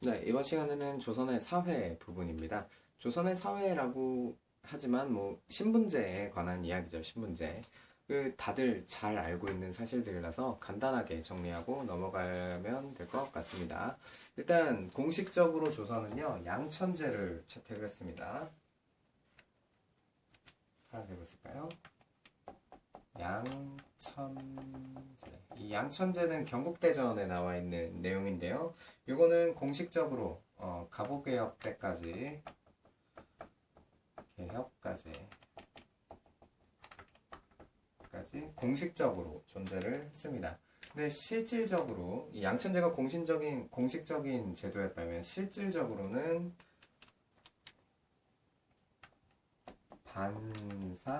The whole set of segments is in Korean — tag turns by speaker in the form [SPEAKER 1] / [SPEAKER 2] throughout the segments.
[SPEAKER 1] 네, 이번 시간에는 조선의 사회 부분입니다. 조선의 사회라고 하지만 뭐 신분제에 관한 이야기죠. 신분제. 다들 잘 알고 있는 사실들이라서 간단하게 정리하고 넘어가면 될 것 같습니다. 일단 공식적으로 조선은요, 양천제를 채택을 했습니다. 하나 해볼까요? 양천제. 이 양천제는 경국대전에 나와 있는 내용인데요. 이거는 공식적으로 갑오개혁 때까지 공식적으로 존재를 했습니다. 근데 실질적으로 이 양천제가 공식적인 제도였다면 실질적으로는 반상제.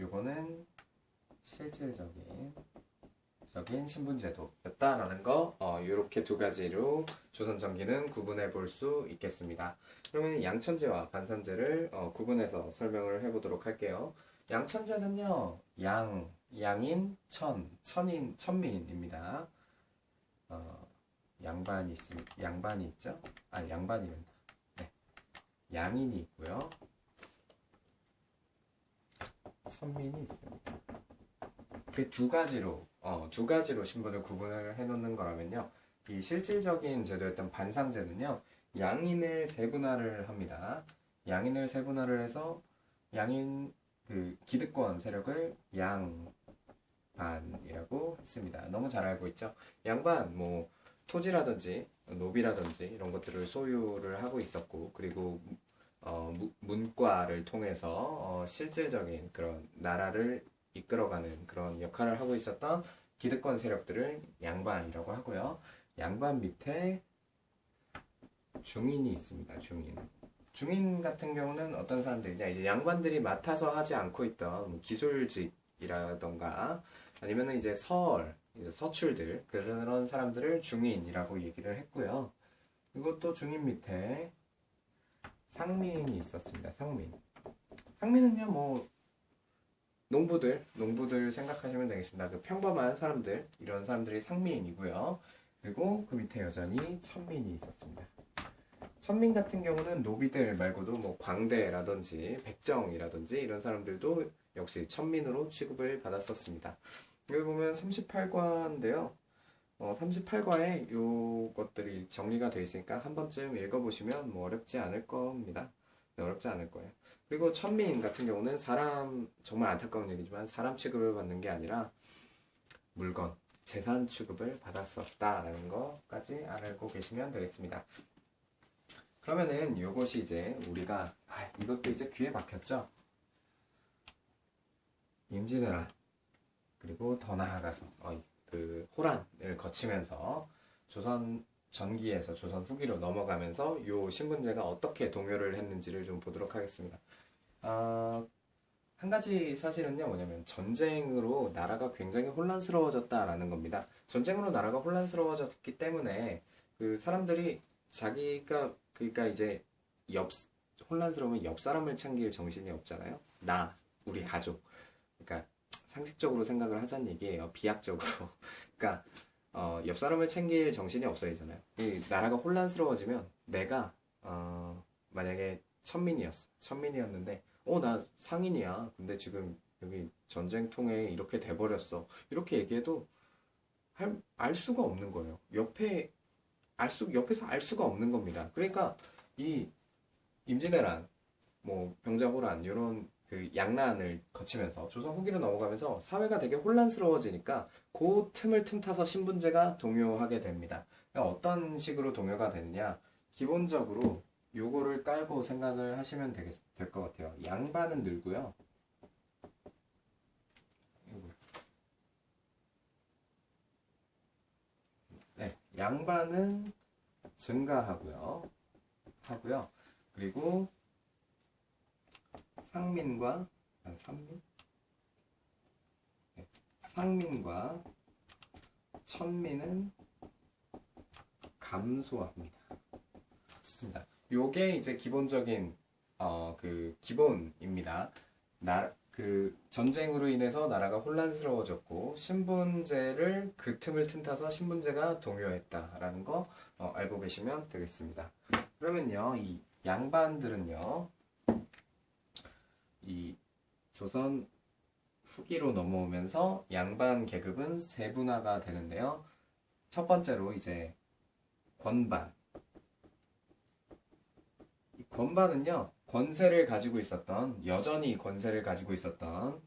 [SPEAKER 1] 요거는 실질적인 신분제도였다라는 거, 요렇게 두 가지로 조선 전기는 구분해 볼 수 있겠습니다. 그러면 양천제와 반산제를 구분해서 설명을 해보도록 할게요. 양천제는요, 양인, 천민입니다. 양반이 있죠? 양반이면 네. 양인이 있고요. 천민이 있습니다. 그 두 가지로 신분을 구분을 해놓는 거라면요. 이 실질적인 제도였던 반상제는요, 양인을 세분화를 합니다. 양인을 세분화를 해서 양인 기득권 세력을 양반이라고 했습니다. 너무 잘 알고 있죠? 양반, 뭐 토지라든지 노비라든지 이런 것들을 소유를 하고 있었고, 그리고 문과를 통해서 실질적인 그런 나라를 이끌어가는 그런 역할을 하고 있었던 기득권 세력들을 양반이라고 하고요. 양반 밑에 중인이 있습니다. 중인 같은 경우는 어떤 사람들이냐, 이제 양반들이 맡아서 하지 않고 있던 기술직이라던가 아니면은 이제 서출들, 그런 사람들을 중인이라고 얘기를 했고요. 그리고 또 중인 밑에 상민이 있었습니다. 상민은요, 뭐 농부들 생각하시면 되겠습니다. 그 평범한 사람들, 이런 사람들이 상민이고요. 그리고 그 밑에 여전히 천민이 있었습니다. 천민 같은 경우는 노비들 말고도 뭐 광대라든지 백정이라든지 이런 사람들도 역시 천민으로 취급을 받았었습니다. 여기 보면 38과인데요. 38과에 요것들이 정리가 되어 있으니까 한 번쯤 읽어보시면 뭐 어렵지 않을 겁니다. 네, 어렵지 않을 거예요. 그리고 천민 같은 경우는 정말 안타까운 얘기지만 사람 취급을 받는 게 아니라 물건, 재산 취급을 받았었다라는 것까지 알고 계시면 되겠습니다. 그러면은 요것이 이제 우리가 이것도 이제 귀에 박혔죠? 임진왜란, 그리고 더 나아가서 그 호란을 거치면서 조선 전기에서 조선 후기로 넘어가면서 요 신분제가 어떻게 동요를 했는지를 좀 보도록 하겠습니다. 한 가지 사실은요, 뭐냐면 전쟁으로 나라가 굉장히 혼란스러워졌다라는 겁니다. 전쟁으로 나라가 혼란스러워졌기 때문에 그 사람들이 그러니까 이제 혼란스러우면 옆 사람을 챙길 정신이 없잖아요. 우리 가족. 그러니까 상식적으로 생각을 하자는 얘기예요. 비약적으로. 그러니까 옆 사람을 챙길 정신이 없어지잖아요. 이 나라가 혼란스러워지면 내가 만약에 천민이었는데 나 상인이야. 근데 지금 여기 전쟁통에 이렇게 돼버렸어. 이렇게 얘기해도 알 수가 없는 거예요. 옆에서 알 수가 없는 겁니다. 그러니까 이 임진왜란, 뭐 병자호란 이런 그 양난을 거치면서 조선 후기로 넘어가면서 사회가 되게 혼란스러워지니까 그 틈을 틈타서 신분제가 동요하게 됩니다. 그러니까 어떤 식으로 동요가 되느냐, 기본적으로 요거를 깔고 생각을 하시면 될 것 같아요. 양반은 늘고요. 네, 양반은 증가하고요. 그리고 상민과 천민은 감소합니다. 요게 이제 기본적인 기본입니다. 그 전쟁으로 인해서 나라가 혼란스러워졌고 신분제를 그 틈을 틈타서 신분제가 동요했다라는 거 알고 계시면 되겠습니다. 그러면요, 이 양반들은요, 이 조선 후기로 넘어오면서 양반 계급은 세분화가 되는데요. 첫 번째로 이제 권반. 이 권반은요, 권세를 가지고 있었던, 여전히 권세를 가지고 있었던,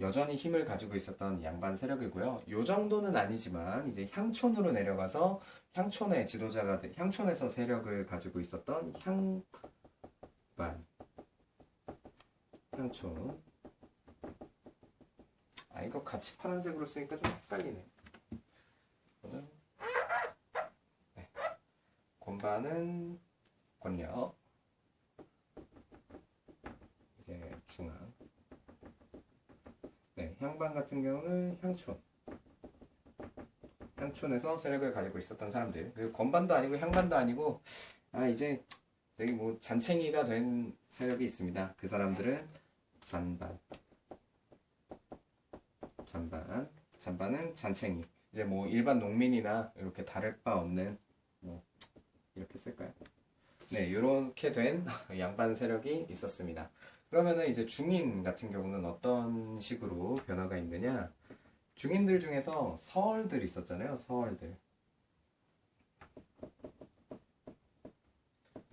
[SPEAKER 1] 여전히 힘을 가지고 있었던 양반 세력이고요. 요 정도는 아니지만 이제 향촌으로 내려가서 향촌의 지도자가 향촌에서 세력을 가지고 있었던 향반, 향촌. 아, 이거 같이 파란색으로 쓰니까 좀 헷갈리네. 이거는, 네. 권반은 권력, 이제 중앙. 네, 향반 같은 경우는 향촌. 향촌에서 세력을 가지고 있었던 사람들. 그리고 권반도 아니고 향반도 아니고, 아, 이제 저기 뭐 잔챙이가 된 세력이 있습니다. 그 사람들은 잔반. 잔반은 잔챙이. 이제 뭐 일반 농민이나 이렇게 다를 바 없는, 뭐 이렇게 쓸까요? 네, 이렇게 된 양반 세력이 있었습니다. 그러면은 이제 중인 같은 경우는 어떤 식으로 변화가 있느냐? 중인들 중에서 서얼들 있었잖아요. 서얼들.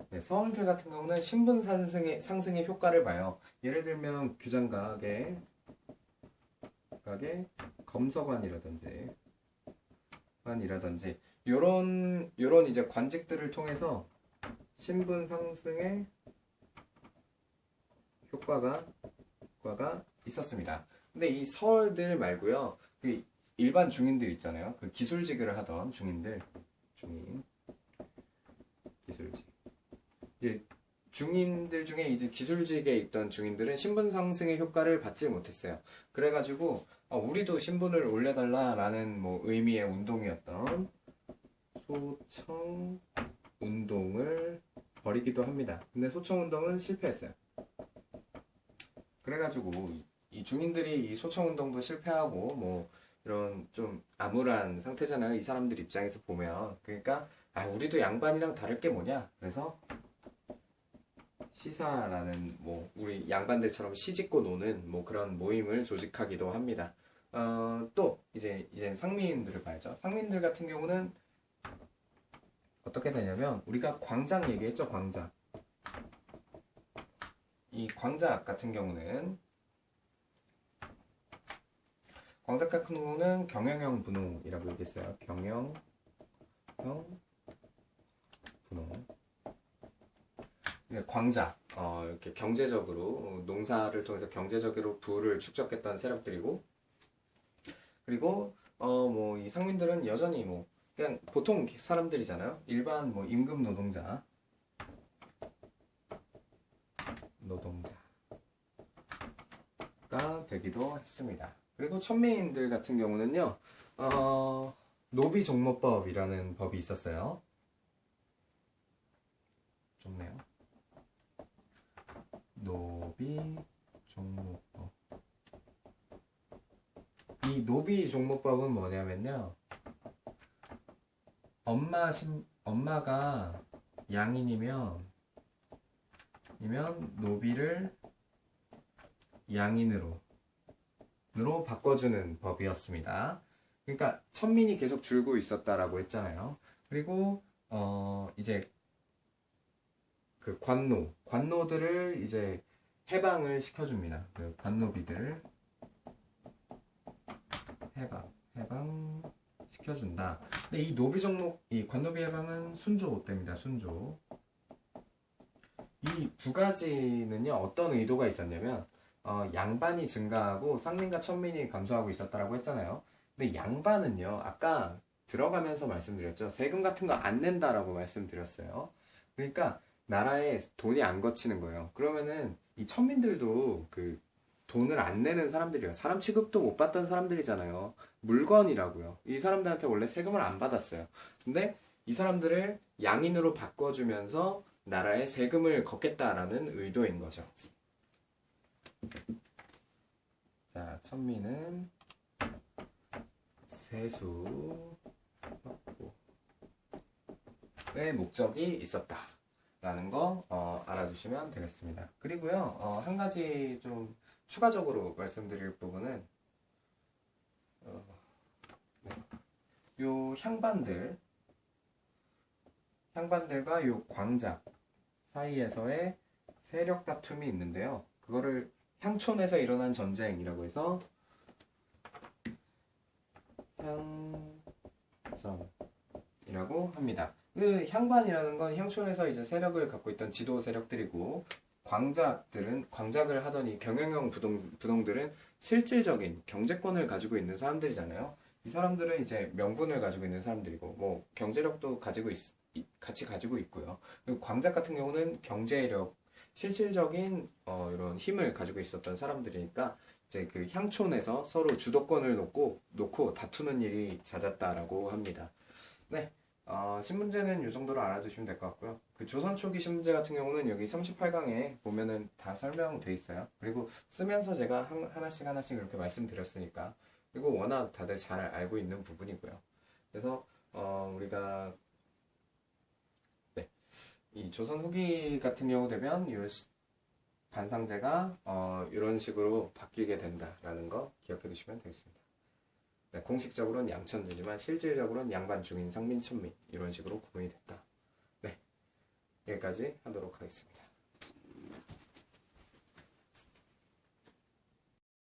[SPEAKER 1] 네, 서얼들 같은 경우는 신분 상승의 효과를 봐요. 예를 들면 규장각의 검서관이라든지 요런 이제 관직들을 통해서 신분 상승의 효과가 있었습니다. 근데 이 서얼들 말고요, 그 일반 중인들 있잖아요. 그 기술직을 하던 중인들, 기술직. 이제 중인들 중에 이제 기술직에 있던 중인들은 신분 상승의 효과를 받지 못했어요. 그래가지고 우리도 신분을 올려달라라는 뭐 의미의 운동이었던 소청 운동을 벌이기도 합니다. 근데 소청 운동은 실패했어요. 그래가지고 이 중인들이 이 소청 운동도 실패하고 뭐 이런 좀 암울한 상태잖아요. 이 사람들 입장에서 보면. 그러니까 우리도 양반이랑 다를 게 뭐냐. 그래서 시사라는 뭐 우리 양반들처럼 시짓고 노는 뭐 그런 모임을 조직하기도 합니다. 또 이제 상민들을 봐야죠. 상민들 같은 경우는 어떻게 되냐면 우리가 광장 얘기했죠. 광장. 이 광작 같은 경우는 경영형 분홍이라고 얘기했어요. 경영형 분홍. 광작, 이렇게 경제적으로 농사를 통해서 경제적으로 부를 축적했던 세력들이고, 그리고 뭐 이 상민들은 여전히 뭐 그냥 보통 사람들이잖아요. 일반 뭐 임금 노동자가 되기도 했습니다. 그리고 천민들 같은 경우는요, 노비종모법이라는 법이 있었어요. 좋네요. 노비종모법. 이 노비종모법은 뭐냐면요, 엄마가 양인이면 노비를 양인으로 바꿔주는 법이었습니다. 그러니까 천민이 계속 줄고 있었다라고 했잖아요. 그리고 이제 그 관노들을 이제 해방을 시켜줍니다. 그 관노비들 해방 시켜준다. 근데 이 이 관노비 해방은 순조 때입니다. 순조. 이 두 가지는요, 어떤 의도가 있었냐면 양반이 증가하고 상민과 천민이 감소하고 있었다라고 했잖아요. 근데 양반은요, 아까 들어가면서 말씀드렸죠. 세금 같은 거 안 낸다라고 말씀드렸어요. 그러니까 나라에 돈이 안 거치는 거예요. 그러면은 이 천민들도 그 돈을 안 내는 사람들이에요. 사람 취급도 못 받던 사람들이잖아요. 물건이라고요. 이 사람들한테 원래 세금을 안 받았어요. 근데 이 사람들을 양인으로 바꿔주면서 나라에 세금을 걷겠다라는 의도인 거죠. 자, 천민은 세수 의 목적이 있었다 라는 거 알아두시면 되겠습니다. 그리고요, 한 가지 좀 추가적으로 말씀드릴 부분은 요 향반들과 요 광작 사이에서의 세력 다툼이 있는데요. 그거를 향촌에서 일어난 전쟁이라고 해서 향전이라고 합니다. 그 향반이라는 건 향촌에서 이제 세력을 갖고 있던 지도 세력들이고, 광작을 하더니 경영형 부동들은 실질적인 경제권을 가지고 있는 사람들이잖아요. 이 사람들은 이제 명분을 가지고 있는 사람들이고, 뭐 경제력도 같이 가지고 있고요. 그리고 광작 같은 경우는 경제력, 실질적인 이런 힘을 가지고 있었던 사람들이니까 이제 그 향촌에서 서로 주도권을 놓고 다투는 일이 잦았다라고 합니다. 네. 신문제는 이 정도로 알아두시면 될 것 같고요. 그 조선 초기 신문제 같은 경우는 여기 38강에 보면은 다 설명돼 있어요. 그리고 쓰면서 제가 하나씩 이렇게 말씀드렸으니까. 그리고 워낙 다들 잘 알고 있는 부분이고요. 그래서 우리가 네, 이 조선 후기 같은 경우 되면 이 반상제가 이런 식으로 바뀌게 된다라는 거 기억해 두시면 되겠습니다. 네, 공식적으로는 양천제지만 실질적으로는 양반 중인 상민 천민 이런 식으로 구분이 됐다. 네, 여기까지 하도록 하겠습니다.